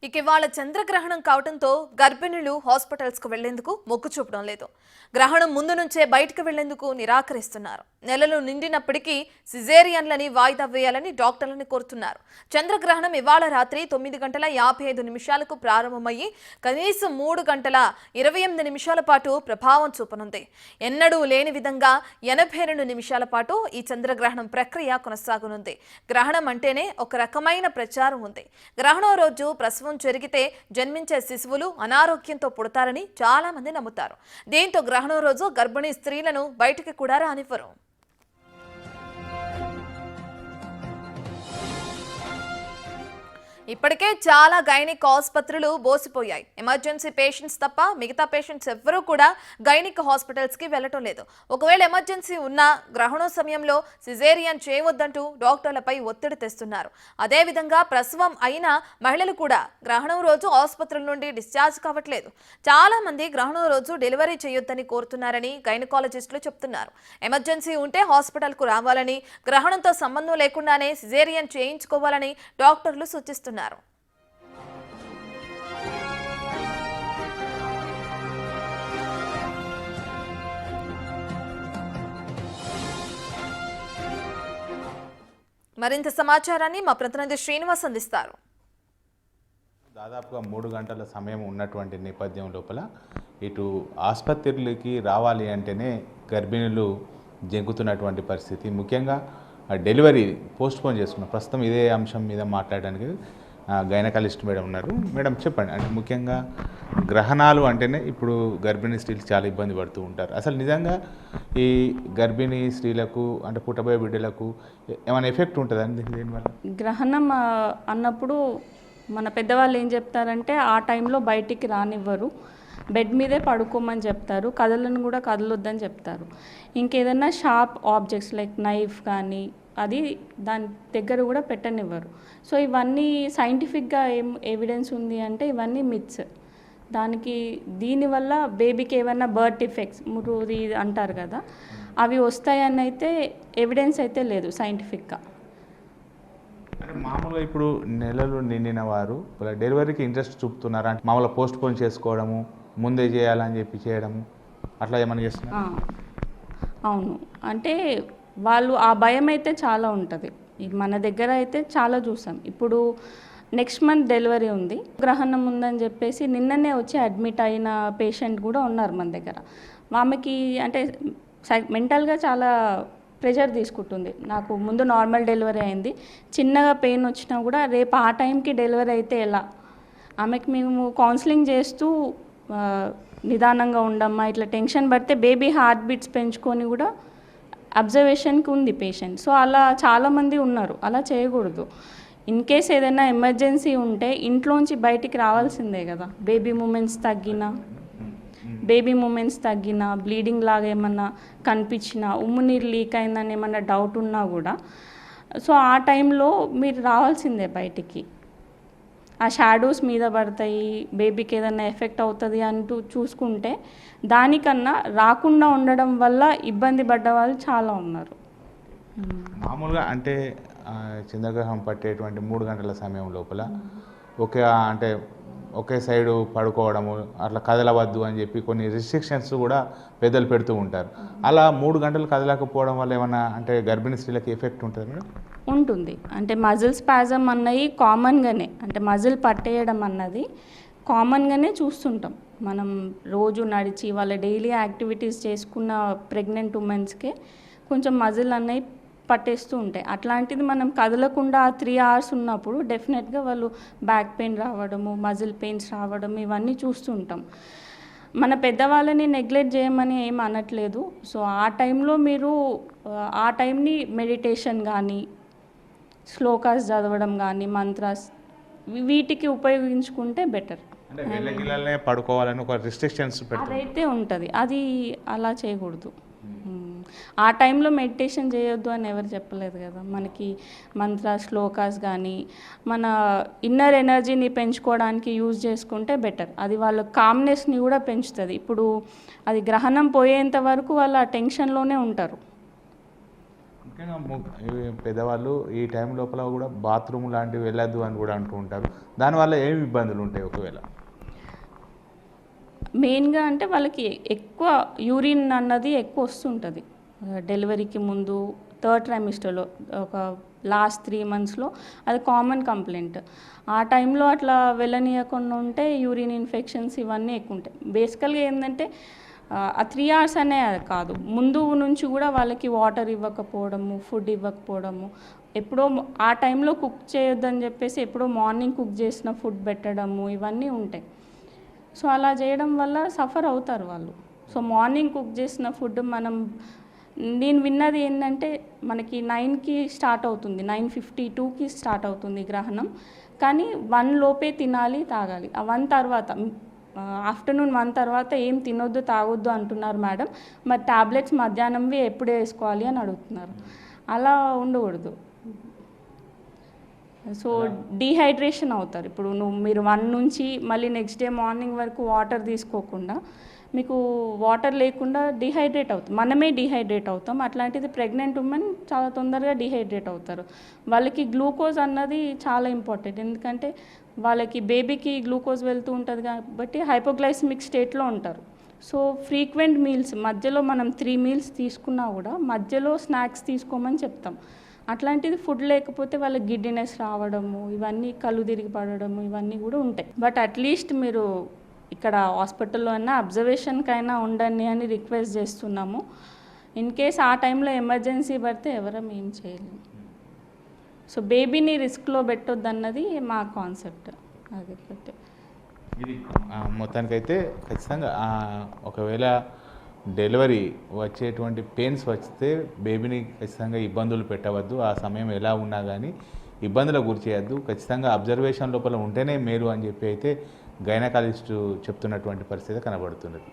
ఇక ఇవాళ చంద్రగ్రహణం కావడంతో గర్భిణులు హాస్పిటల్స్కు వెళ్లేందుకు మొగ్గు చూపడం లేదు. గ్రహణం ముందు నుంచే బయటకు వెళ్లేందుకు నిరాకరిస్తున్నారు. నెలలు నిండినప్పటికీ సిజేరియన్లని వాయిదా వేయాలని డాక్టర్లను కోరుతున్నారు. చంద్రగ్రహణం ఇవాళ రాత్రి 9:55 ప్రారంభమయ్యి కనీసం 3:28 పాటు ప్రభావం చూపనుంది. ఎన్నడూ లేని విధంగా 82 నిమిషాల పాటు ఈ చంద్రగ్రహణం ప్రక్రియ కొనసాగనుంది. గ్రహణం అంటేనే ఒక రకమైన ప్రచారం ఉంది. గ్రహణం రోజు ప్రసవం జరిగితే జన్మించే శిశువులు అనారోగ్యంతో పుడతారని చాలా మంది నమ్ముతారు. దీంతో గ్రహణం రోజు గర్భిణీ స్త్రీలను బయటికి కూడా రానివ్వరు. ఇప్పటికే చాలా గైనిక్ ఆసుపత్రులు బోసిపోయాయి. ఎమర్జెన్సీ పేషెంట్స్ తప్ప మిగతా పేషెంట్స్ ఎవ్వరూ కూడా గైనిక్ హాస్పిటల్స్కి వెళ్లటం లేదు. ఒకవేళ ఎమర్జెన్సీ ఉన్నా గ్రహణం సమయంలో సిజేరియన్ చేయవద్దంటూ డాక్టర్లపై ఒత్తిడి తెస్తున్నారు. అదేవిధంగా ప్రసవం అయిన మహిళలు కూడా గ్రహణం రోజు ఆసుపత్రుల నుండి డిశ్చార్జ్ కావట్లేదు. చాలా మంది గ్రహణం రోజు డెలివరీ చేయొద్దని కోరుతున్నారని గైనకాలజిస్టులు చెప్తున్నారు. ఎమర్జెన్సీ ఉంటే హాస్పిటల్కు రావాలని, గ్రహణంతో సంబంధం లేకుండానే సిజేరియన్ చేయించుకోవాలని డాక్టర్లు సూచిస్తున్నారు. మరింత సమాచారాన్ని మా ప్రతినిధి శ్రీనివాస్ అందిస్తారు. దాదాపుగా 3 గంటల సమయం ఉన్నటువంటి నేపథ్యం లోపల ఇటు ఆసుపత్రులకి రావాలి అంటేనే గర్భిణులు జంకుతున్నటువంటి పరిస్థితి. ముఖ్యంగా డెలివరీ పోస్ట్పోన్ చేసుకున్నారు. ప్రస్తుతం ఇదే అంశం మీద మాట్లాడడానికి గైనకాలజిస్ట్ మేడం ఉన్నారు. మేడం చెప్పండి, అంటే ముఖ్యంగా గ్రహణాలు అంటేనే ఇప్పుడు గర్భిణీ స్త్రీలు చాలా ఇబ్బంది పడుతూ ఉంటారు. అసలు నిజంగా ఈ గర్భిణీ స్త్రీలకు అంటే పుట్టబోయే బిడ్డలకు ఏమైనా ఎఫెక్ట్ ఉంటుందండి దీనివల్ల? గ్రహణం అన్నప్పుడు మన పెద్దవాళ్ళు ఏం చెప్తారంటే ఆ టైంలో బయటికి రానివ్వరు, బెడ్ మీదే పడుకోమని చెప్తారు, కదలను కూడా కదలొద్దని చెప్తారు. ఇంకేదన్నా షార్ప్ ఆబ్జెక్ట్స్ లైక్ నైఫ్ కానీ అది దాని దగ్గర కూడా పెట్టనివ్వరు. సో ఇవన్నీ సైంటిఫిక్గా ఏం ఎవిడెన్స్ ఉంది అంటే ఇవన్నీ మిత్స్. దీనివల్ల బేబీకి ఏమైనా బర్త్ డిఫెక్ట్స్ మురుది అంటారు కదా, అవి వస్తాయని అయితే ఎవిడెన్స్ అయితే లేదు సైంటిఫిక్గా. అంటే మామూలుగా ఇప్పుడు నెలలు నిండిన వారు డెలివరీకి ఇంట్రెస్ట్ చూపుతున్నారు అంటే మామూలుగా పోస్ట్ పోన్ చేసుకోవడము, ముందే చేయాలని చెప్పి చేయడము, అట్లా ఏమైనా చేస్తున్నారు? అవును, అంటే వాళ్ళు ఆ భయం అయితే చాలా ఉంటుంది. మన దగ్గర అయితే చాలా చూసాం. ఇప్పుడు నెక్స్ట్ మంత్ డెలివరీ ఉంది, గ్రహణం ఉందని చెప్పేసి నిన్ననే వచ్చి అడ్మిట్ అయిన పేషెంట్ కూడా ఉన్నారు మన దగ్గర. ఆమెకి అంటే మెంటల్గా చాలా ప్రెషర్ తీసుకుంటుంది. నాకు ముందు నార్మల్ డెలివరీ అయింది, చిన్నగా పెయిన్ వచ్చినా కూడా రేపు ఆ టైంకి డెలివరీ అయితే ఎలా, ఆమెకి మేము కౌన్సిలింగ్ చేస్తూ నిదానంగా ఉండమ్మా, ఇట్లా టెన్షన్ పడితే బేబీ హార్ట్ బీట్స్ పెంచుకొని కూడా అబ్జర్వేషన్కి ఉంది పేషెంట్. సో అలా చాలామంది ఉన్నారు. అలా చేయకూడదు. ఇన్ కేస్ ఏదైనా ఎమర్జెన్సీ ఉంటే ఇంట్లోంచి బయటికి రావాల్సిందే కదా. బేబీ మూమెంట్స్ తగ్గినా బ్లీడింగ్ లాగా ఏమన్నా కనిపించినా, ఉమ్ము నీరు లీక్ అయిందని ఏమన్నా డౌట్ ఉన్నా కూడా సో ఆ టైంలో మీరు రావాల్సిందే బయటికి. ఆ షాడోస్ మీద పడతాయి, బేబీకి ఏదైనా ఎఫెక్ట్ అవుతుంది అంటూ చూసుకుంటే దానికన్నా రాకుండా ఉండడం వల్ల ఇబ్బంది పడ్డ వాళ్ళు చాలా ఉన్నారు. మామూలుగా అంటే చంద్రగ్రహణం పట్టేటువంటి 3 గంటల సమయం లోపల ఒకే సైడు పడుకోవడము, అట్లా కదలవద్దు అని చెప్పి కొన్ని రిస్ట్రిక్షన్స్ కూడా పెద్దలు పెడుతూ ఉంటారు. అలా 3 గంటలు కదలకపోవడం వల్ల ఏమన్నా అంటే గర్భిణీ స్త్రీలకు ఎఫెక్ట్ ఉంటుంది మేడం? ఉంటుంది. అంటే మజిల్ స్పాజమ్ అన్నవి కామన్గానే, అంటే మజిల్ పట్టేయడం అన్నది కామన్గానే చూస్తుంటాం. మనం రోజు నడిచి వాళ్ళ డైలీ యాక్టివిటీస్ చేసుకున్న ప్రెగ్నెంట్ ఉమెన్స్కే కొంచెం మజిల్ అన్నవి పట్టేస్తూ ఉంటాయి. అట్లాంటిది మనం కదలకుండా 3 hours ఉన్నప్పుడు డెఫినెట్గా వాళ్ళు బ్యాక్ పెయిన్ రావడము, మజిల్ పెయిన్స్ రావడం ఇవన్నీ చూస్తుంటాం. మన పెద్దవాళ్ళని నెగ్లెక్ట్ చేయమని ఏం అనట్లేదు. సో ఆ టైంలో మీరు ఆ టైంని మెడిటేషన్ కానీ, శ్లోకాస్ చదవడం కానీ, మంత్రాస్ వీటికి ఉపయోగించుకుంటే బెటర్. పడుకోవాలని ఒక రిస్ట్రిక్షన్స్ అదైతే ఉంటుంది, అది అలా చేయకూడదు. ఆ టైంలో మెడిటేషన్ చేయొద్దు అని ఎవరు చెప్పలేదు కదా. మనకి మంత్ర శ్లోకాస్ కానీ మన ఇన్నర్ ఎనర్జీని పెంచుకోవడానికి యూజ్ చేసుకుంటే బెటర్. అది వాళ్ళ కామ్నెస్ని కూడా పెంచుతుంది. ఇప్పుడు అది గ్రహణం పోయేంత వరకు వాళ్ళు ఆ టెన్షన్లోనే ఉంటారు. ముఖ్యంగా ఈ పెద్దవాళ్ళు ఈ టైం లోపల కూడా బాత్రూమ్ లాంటివి వెళ్ళొద్దు అని కూడా అంటూ ఉంటారు. దానివల్ల ఏమి ఇబ్బందులు ఉంటాయి ఒకవేళ? మెయిన్గా అంటే వాళ్ళకి ఎక్కువ యూరిన్ అన్నది ఎక్కువ వస్తుంటుంది డెలివరీకి ముందు, థర్డ్ ట్రైమిస్టర్లో, ఒక లాస్ట్ 3 monthsలో అది కామన్ కంప్లైంట్. ఆ టైంలో అట్లా వెళ్ళనీయకుండా ఉంటే యూరిన్ ఇన్ఫెక్షన్స్ ఇవన్నీ ఎక్కువ ఉంటాయి. బేసికల్గా ఏంటంటే ఆ 3 hours అనే కాదు, ముందు నుంచి కూడా వాళ్ళకి వాటర్ ఇవ్వకపోవడము, ఫుడ్ ఇవ్వకపోవడము, ఎప్పుడో ఆ టైంలో కుక్ చేయొద్దని చెప్పేసి ఎప్పుడో మార్నింగ్ కుక్ చేసిన ఫుడ్ పెట్టడము, ఇవన్నీ ఉంటాయి. సో అలా చేయడం వల్ల సఫర్ అవుతారు వాళ్ళు. సో మార్నింగ్ కుక్ చేసిన ఫుడ్ నేను విన్నది ఏంటంటే మనకి 9కి స్టార్ట్ అవుతుంది, 9:52కి స్టార్ట్ అవుతుంది గ్రహణం, కానీ 1 లోపే తినాలి, తాగాలి. ఆ 1 తర్వాత ఆఫ్టర్నూన్ 1 తర్వాత ఏం తినొద్దు, తాగొద్దు అంటున్నారు మేడం. మరి టాబ్లెట్స్ మధ్యాహ్నంవి ఎప్పుడు వేసుకోవాలి అని అడుగుతున్నారు. అలా ఉండకూడదు. సో డీహైడ్రేషన్ అవుతారు. ఇప్పుడు మీరు 1 నుంచి మళ్ళీ నెక్స్ట్ డే మార్నింగ్ వరకు వాటర్ తీసుకోకుండా మీకు వాటర్ లేకుండా డీహైడ్రేట్ అవుతాం, మనమే డీహైడ్రేట్ అవుతాం. అట్లాంటిది ప్రెగ్నెంట్ ఉమెన్ చాలా తొందరగా డీహైడ్రేట్ అవుతారు. వాళ్ళకి గ్లూకోజ్ అన్నది చాలా ఇంపార్టెంట్, ఎందుకంటే వాళ్ళకి బేబీకి గ్లూకోజ్ వెళ్తూ ఉంటుంది కాబట్టి హైపోగ్లైసిమిక్ స్టేట్లో ఉంటారు. సో ఫ్రీక్వెంట్ మీల్స్ మధ్యలో మనం 3 meals తీసుకున్నా కూడా మధ్యలో స్నాక్స్ తీసుకోమని చెప్తాం. అట్లాంటిది ఫుడ్ లేకపోతే వాళ్ళకి గిడ్డినెస్ రావడము, ఇవన్నీ కళ్ళు తిరిగి పడడము, ఇవన్నీ కూడా ఉంటాయి. బట్ అట్లీస్ట్ మీరు ఇక్కడ హాస్పిటల్లో అయినా అబ్జర్వేషన్కైనా ఉండండి అని రిక్వెస్ట్ చేస్తున్నాము. ఇన్ కేస్ ఆ టైంలో ఎమర్జెన్సీ పడితే ఎవరం ఏం చేయలేము. సో బేబీని రిస్క్లో పెట్టొద్దు అన్నది మా కాన్సెప్ట్. అది ఇది మొత్తానికైతే ఖచ్చితంగా ఒకవేళ డెలివరీ వచ్చేటువంటి పెయిన్స్ వస్తే బేబీని ఖచ్చితంగా ఇబ్బందులు పెట్టవద్దు. ఆ సమయం ఎలా ఉన్నా కానీ ఇబ్బందులకు గురి చేయొద్దు. ఖచ్చితంగా అబ్జర్వేషన్ లోపల ఉంటేనే మేలు అని చెప్పి అయితే గైనకాలజిస్టు చెప్తున్నటువంటి పరిస్థితి కనబడుతున్నది.